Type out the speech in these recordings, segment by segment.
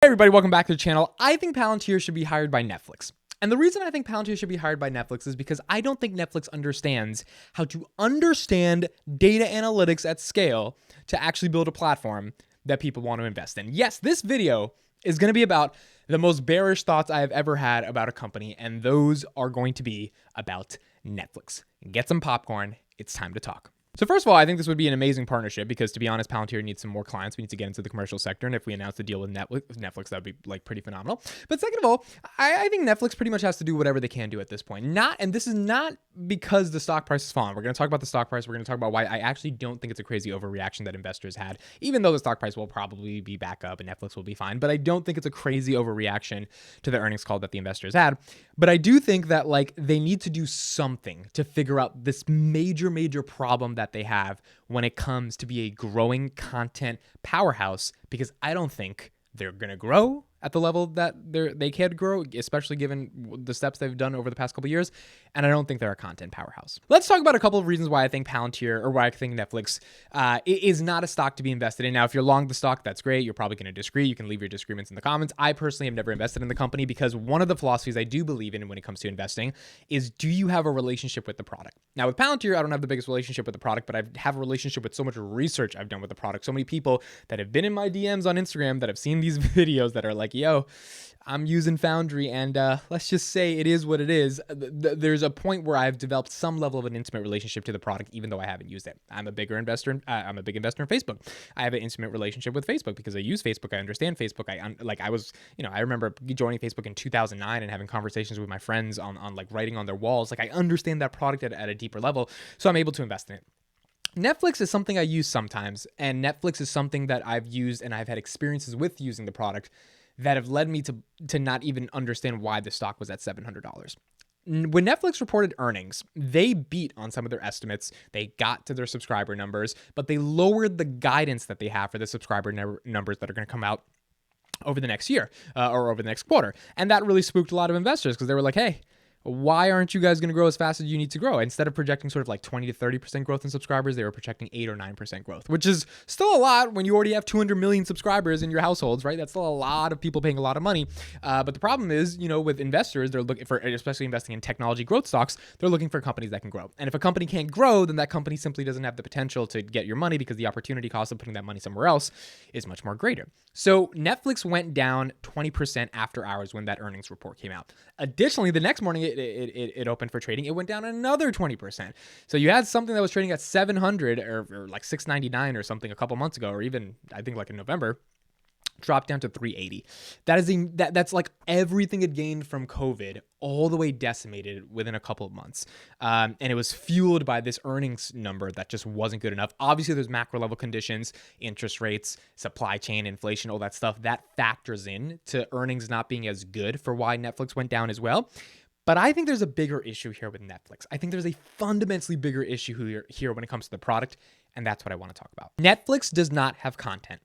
Hey everybody, welcome back to the channel. I think Palantir should be hired by Netflix. And the reason I think Palantir should be hired by Netflix is because I don't think Netflix understands how to understand data analytics at scale to actually build a platform that people want to invest in. Yes, this video is going to be about the most bearish thoughts I have ever had about a company, and those are going to be about Netflix. Get some popcorn. It's time to talk. So first of all, I think this would be an amazing partnership because, to be honest, Palantir needs some more clients. We need to get into the commercial sector, and if we announce the deal with Netflix, that would be like pretty phenomenal. But second of all, I think Netflix pretty much has to do whatever they can do at this point. And this is not because the stock price is falling. We're going to talk about the stock price. We're going to talk about why I actually don't think it's a crazy overreaction that investors had, even though the stock price will probably be back up and Netflix will be fine. But I don't think it's a crazy overreaction to the earnings call that the investors had. But I do think that they need to do something to figure out this major problem that they have when it comes to be a growing content powerhouse, because I don't think they're going to grow at the level that they can grow, especially given the steps they've done over the past couple of years. And I don't think they're a content powerhouse. Let's talk about a couple of reasons why I think Palantir, or why I think Netflix is not a stock to be invested in. Now, if you're long the stock, that's great. You're probably going to disagree. You can leave your disagreements in the comments. I personally have never invested in the company because one of the philosophies I do believe in when it comes to investing is, do you have a relationship with the product? Now, with Palantir, I don't have the biggest relationship with the product, but I have a relationship with so much research I've done with the product. So many people that have been in my DMs on Instagram that have seen these videos that are like, yo, I'm using Foundry, and let's just say it is what it is. There's a point where I've developed some level of an intimate relationship to the product, even though I haven't used it. I'm a big investor in Facebook. I have an intimate relationship with Facebook because I use Facebook. I understand Facebook. I remember joining Facebook in 2009 and having conversations with my friends on writing on their walls. I understand that product at a deeper level, so I'm able to invest in it. Netflix is something I use sometimes, and Netflix is something that I've used and I've had experiences with using the product that have led me to not even understand why the stock was at $700. When Netflix reported earnings, they beat on some of their estimates. They got to their subscriber numbers, but they lowered the guidance that they have for the subscriber numbers that are going to come out over the next year or over the next quarter. And that really spooked a lot of investors because they were like, hey, why aren't you guys going to grow as fast as you need to grow? Instead of projecting sort of 20 to 30% growth in subscribers, they were projecting 8 or 9% growth, which is still a lot when you already have 200 million subscribers in your households, right? That's still a lot of people paying a lot of money. But the problem is, with investors, they're looking for, especially investing in technology growth stocks, they're looking for companies that can grow. And if a company can't grow, then that company simply doesn't have the potential to get your money because the opportunity cost of putting that money somewhere else is much more greater. So Netflix went down 20% after hours when that earnings report came out. Additionally, the next morning it opened for trading. It went down another 20%. So you had something that was trading at 700 or like 699 or something a couple months ago, or even I think in November, dropped down to 380. That's like everything it gained from COVID all the way decimated within a couple of months. And it was fueled by this earnings number that just wasn't good enough. Obviously, there's macro level conditions, interest rates, supply chain, inflation, all that stuff that factors in to earnings not being as good for why Netflix went down as well. But I think there's a bigger issue here with Netflix. I think there's a fundamentally bigger issue here when it comes to the product, and that's what I want to talk about. Netflix does not have content.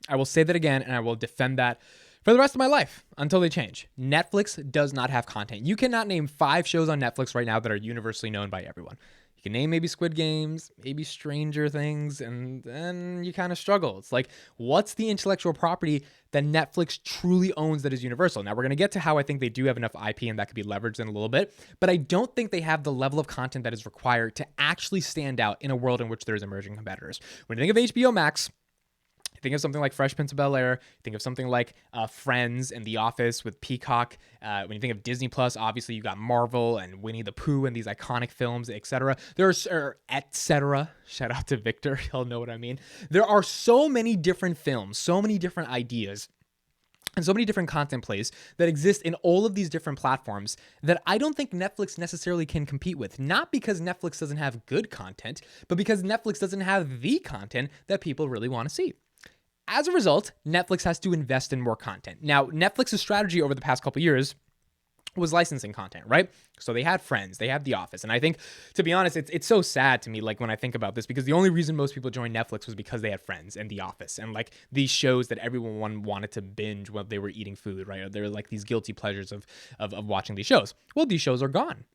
I will say that again, and I will defend that for the rest of my life until they change. Netflix does not have content. You cannot name 5 shows on Netflix right now that are universally known by everyone. You can name maybe Squid Games, maybe Stranger Things, and then you kind of struggle. It's like, what's the intellectual property that Netflix truly owns that is universal? Now, we're going to get to how I think they do have enough IP and that could be leveraged in a little bit, but I don't think they have the level of content that is required to actually stand out in a world in which there's emerging competitors. When you think of HBO Max, think of something like Fresh Prince of Bel-Air. Think of something like Friends and The Office with Peacock. When you think of Disney Plus, obviously you got Marvel and Winnie the Pooh and these iconic films, etc. There's etc. Shout out to Victor. He'll know what I mean. There are so many different films, so many different ideas, and so many different content plays that exist in all of these different platforms that I don't think Netflix necessarily can compete with. Not because Netflix doesn't have good content, but because Netflix doesn't have the content that people really want to see. As a result, Netflix has to invest in more content. Now, Netflix's strategy over the past couple of years was licensing content, right? So they had Friends, they had The Office. And I think, to be honest, it's so sad to me, when I think about this, because the only reason most people joined Netflix was because they had Friends and The Office and these shows that everyone wanted to binge while they were eating food, right? They're like these guilty pleasures of watching these shows. Well, these shows are gone.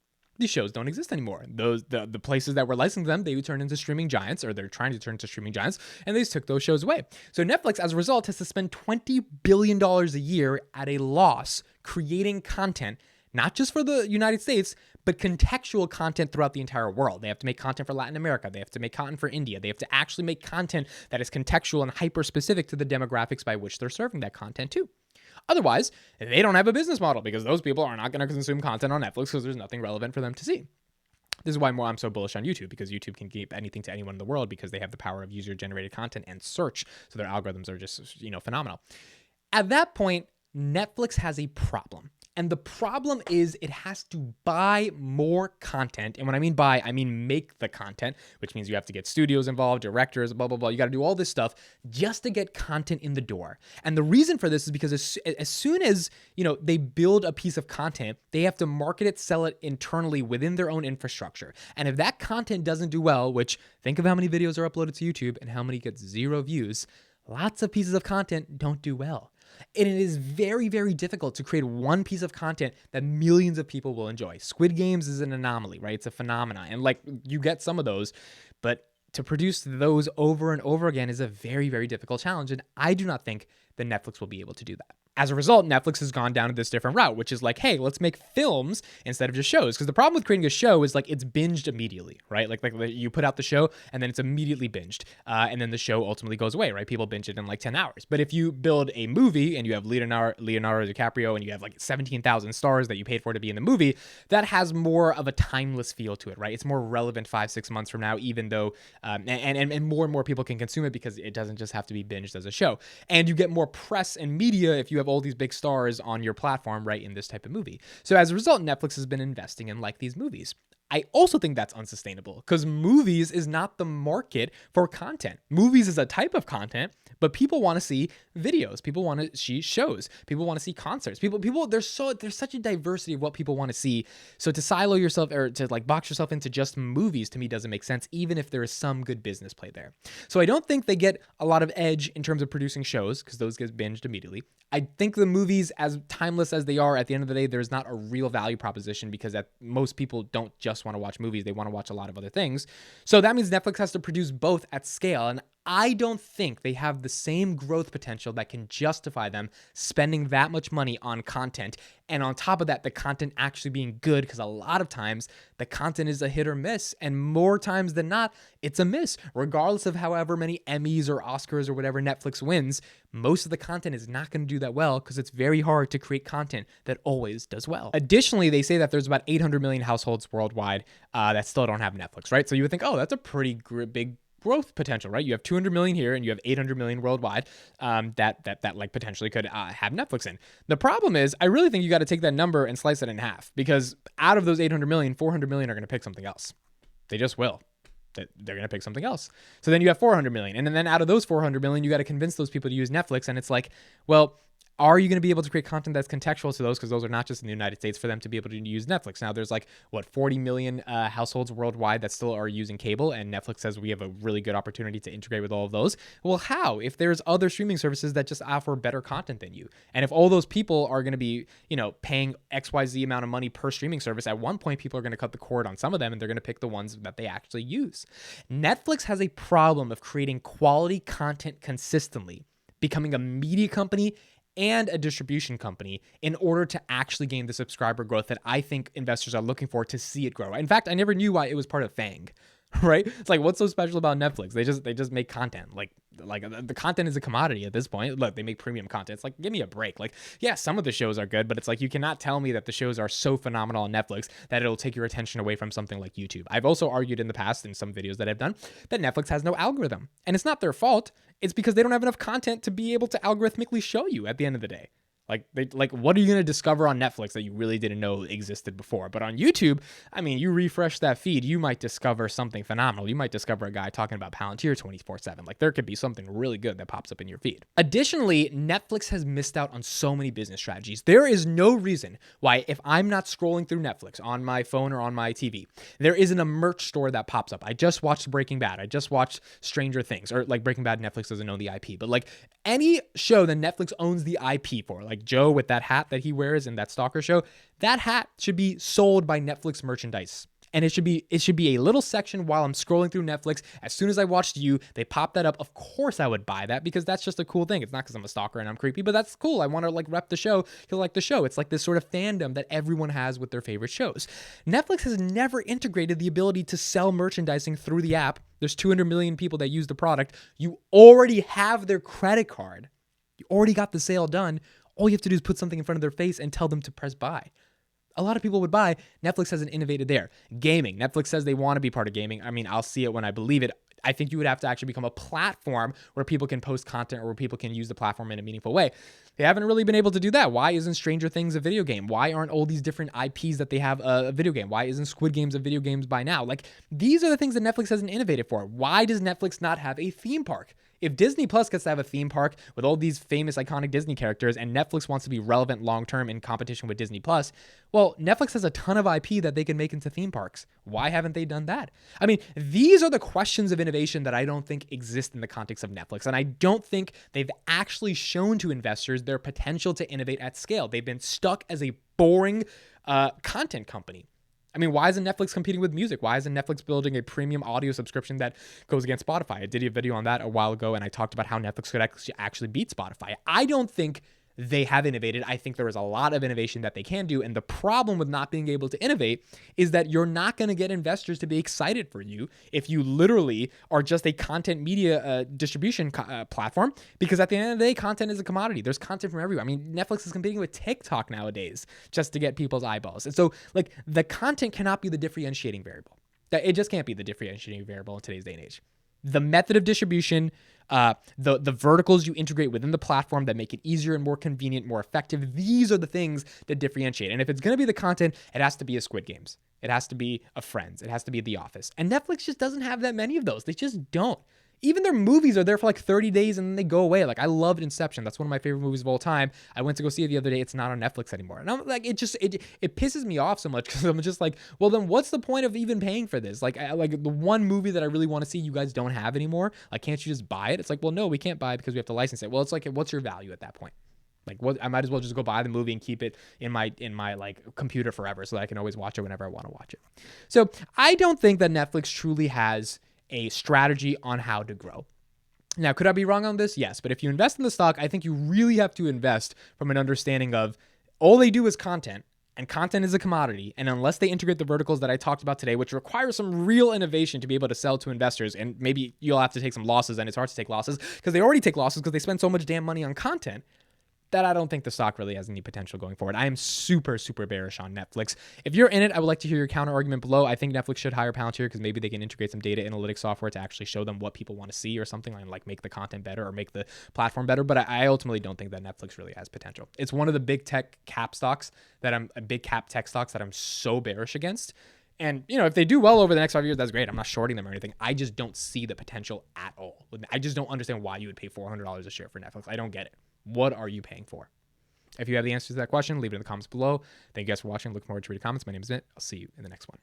these shows don't exist anymore. The places that were licensing them, they would turn into streaming giants, or they're trying to turn into streaming giants, and they just took those shows away. So Netflix, as a result, has to spend $20 billion a year at a loss creating content, not just for the United States, but contextual content throughout the entire world. They have to make content for Latin America. They have to make content for India. They have to actually make content that is contextual and hyper-specific to the demographics by which they're serving that content to. Otherwise, they don't have a business model, because those people are not going to consume content on Netflix because there's nothing relevant for them to see. This is why I'm so bullish on YouTube, because YouTube can give anything to anyone in the world because they have the power of user-generated content and search. So their algorithms are just, phenomenal. At that point, Netflix has a problem. And the problem is it has to buy more content. And when I mean buy, I mean make the content, which means you have to get studios involved, directors, blah, blah, blah. You got to do all this stuff just to get content in the door. And the reason for this is because as soon as, they build a piece of content, they have to market it, sell it internally within their own infrastructure. And if that content doesn't do well, which think of how many videos are uploaded to YouTube and how many get 0 views, lots of pieces of content don't do well. And it is very, very difficult to create one piece of content that millions of people will enjoy. Squid Games is an anomaly, right? It's a phenomenon. And you get some of those, but to produce those over and over again is a very, very difficult challenge. And I do not think that Netflix will be able to do that. As a result, Netflix has gone down to this different route, which is hey, let's make films instead of just shows. Because the problem with creating a show is it's binged immediately, right? Like you put out the show and then it's immediately binged. And then the show ultimately goes away, right? People binge it in 10 hours. But if you build a movie and you have Leonardo DiCaprio and you have 17,000 stars that you paid for to be in the movie, that has more of a timeless feel to it, right? It's more relevant 5-6 months from now, even though, and more people can consume it because it doesn't just have to be binged as a show. And you get more press and media if you have all these big stars on your platform, right, in this type of movie. So as a result, Netflix has been investing in these movies. I also think that's unsustainable because movies is not the market for content. Movies is a type of content, but people want to see videos. People want to see shows. People want to see concerts. There's such a diversity of what people want to see. So to silo yourself or to box yourself into just movies to me doesn't make sense, even if there is some good business play there. So I don't think they get a lot of edge in terms of producing shows because those get binged immediately. I think the movies, as timeless as they are, at the end of the day, there's not a real value proposition because most people don't just want to watch movies. They want to watch a lot of other things. So that means Netflix has to produce both at scale. And I don't think they have the same growth potential that can justify them spending that much money on content. And on top of that, the content actually being good, because a lot of times the content is a hit or miss. And more times than not, it's a miss. Regardless of however many Emmys or Oscars or whatever Netflix wins, most of the content is not going to do that well because it's very hard to create content that always does well. Additionally, they say that there's about 800 million households worldwide that still don't have Netflix, right? So you would think, oh, that's a pretty big growth potential, right? You have 200 million here and you have 800 million worldwide that potentially could have Netflix in. The problem is, I really think you got to take that number and slice it in half, because out of those 800 million, 400 million are going to pick something else. They just will. They're going to pick something else. So then you have 400 million. And then out of those 400 million, you got to convince those people to use Netflix. And it's well, are you going to be able to create content that's contextual to those? Because those are not just in the United States for them to be able to use Netflix. Now there's 40 million households worldwide that still are using cable, and Netflix says we have a really good opportunity to integrate with all of those. Well, how? If there's other streaming services that just offer better content than you, and if all those people are going to be, paying XYZ amount of money per streaming service, at one point people are going to cut the cord on some of them, and they're going to pick the ones that they actually use. Netflix has a problem of creating quality content consistently, becoming a media company and a distribution company in order to actually gain the subscriber growth that I think investors are looking for to see it grow. In fact, I never knew why it was part of FANG, right? It's what's so special about Netflix? They just make content. The content is a commodity at this point. Look, they make premium content. It's give me a break. Yeah, some of the shows are good, but it's you cannot tell me that the shows are so phenomenal on Netflix that it'll take your attention away from something like YouTube. I've also argued in the past in some videos that I've done that Netflix has no algorithm, and it's not their fault. It's because they don't have enough content to be able to algorithmically show you at the end of the day. What are you going to discover on Netflix that you really didn't know existed before? But on YouTube, you refresh that feed, you might discover something phenomenal. You might discover a guy talking about Palantir 24/7. There could be something really good that pops up in your feed. Additionally, Netflix has missed out on so many business strategies. There is no reason why, if I'm not scrolling through Netflix on my phone or on my TV, there isn't a merch store that pops up. I just watched Breaking Bad. I just watched Stranger Things, or Breaking Bad, Netflix doesn't own the IP, but any show that Netflix owns the IP for, like Joe with that hat that he wears in that Stalker show, that hat should be sold by Netflix merchandise. And it should be a little section while I'm scrolling through Netflix. As soon as I watched You, they pop that up. Of course I would buy that because that's just a cool thing. It's not because I'm a stalker and I'm creepy, but that's cool. I want to like rep the show. You'll like the show. It's like this sort of fandom that everyone has with their favorite shows. Netflix has never integrated the ability to sell merchandising through the app. There's 200 million people that use the product. You already have their credit card. You already got the sale done. All you have to do is put something in front of their face and tell them to press buy. A lot of people would buy. Netflix hasn't innovated there. Gaming. Netflix says they want to be part of gaming. I mean, I'll see it when I believe it. I think you would have to actually become a platform where people can post content or where people can use the platform in a meaningful way. They haven't really been able to do that. Why isn't Stranger Things a video game? Why aren't all these different IPs that they have a video game? Why isn't Squid Games a video games by now? Like, these are the things that Netflix hasn't innovated for. Why does Netflix not have a theme park? If Disney Plus gets to have a theme park with all these famous iconic Disney characters and Netflix wants to be relevant long-term in competition with Disney Plus, well, Netflix has a ton of IP that they can make into theme parks. Why haven't they done that? I mean, these are the questions of innovation that I don't think exist in the context of Netflix. And I don't think they've actually shown to investors their potential to innovate at scale. They've been stuck as a boring content company. I mean, why isn't Netflix competing with music? Why isn't Netflix building a premium audio subscription that goes against Spotify? I did a video on that a while ago, and I talked about how Netflix could actually beat Spotify. I don't think they have innovated. I think there is a lot of innovation that they can do. And the problem with not being able to innovate is that you're not going to get investors to be excited for you if you literally are just a content media distribution platform. Because at the end of the day, content is a commodity. There's content from everywhere. I mean, Netflix is competing with TikTok nowadays just to get people's eyeballs. And so, like, the content cannot be the differentiating variable. It just can't be the differentiating variable in today's day and age. The method of distribution, the verticals you integrate within the platform that make it easier and more convenient, more effective. These are the things that differentiate. And if it's going to be the content, it has to be a Squid Games. It has to be a Friends. It has to be The Office. And Netflix just doesn't have that many of those. They just don't. Even their movies are there for like 30 days and then they go away. Like, I loved Inception. That's one of my favorite movies of all time. I went to go see it the other day. It's not on Netflix anymore. And I'm like, it pisses me off so much because I'm just like, well, then what's the point of even paying for this? Like the one movie that I really want to see, you guys don't have anymore. Like, can't you just buy it? It's like, well, no, we can't buy it because we have to license it. Well, it's like, what's your value at that point? Like, what? I might as well just go buy the movie and keep it in my like computer forever so that I can always watch it whenever I want to watch it. So I don't think that Netflix truly has a strategy on how to grow. Now, could I be wrong on this? Yes. But if you invest in the stock, I think you really have to invest from an understanding of all they do is content, and content is a commodity. And unless they integrate the verticals that I talked about today, which require some real innovation to be able to sell to investors, and maybe you'll have to take some losses, and it's hard to take losses because they already take losses because they spend so much damn money on content, that I don't think the stock really has any potential going forward. I am super, super bearish on Netflix. If you're in it, I would like to hear your counter argument below. I think Netflix should hire Palantir because maybe they can integrate some data analytics software to actually show them what people want to see or something, and like make the content better or make the platform better. But I ultimately don't think that Netflix really has potential. It's one of the big tech cap stocks that big cap tech stocks that I'm so bearish against. And, you know, if they do well over the next 5 years, that's great. I'm not shorting them or anything. I just don't see the potential at all. I just don't understand why you would pay $400 a share for Netflix. I don't get it. What are you paying for? If you have the answer to that question, leave it in the comments below. Thank you guys for watching. Look forward to reading comments. My name is Mint. I'll see you in the next one.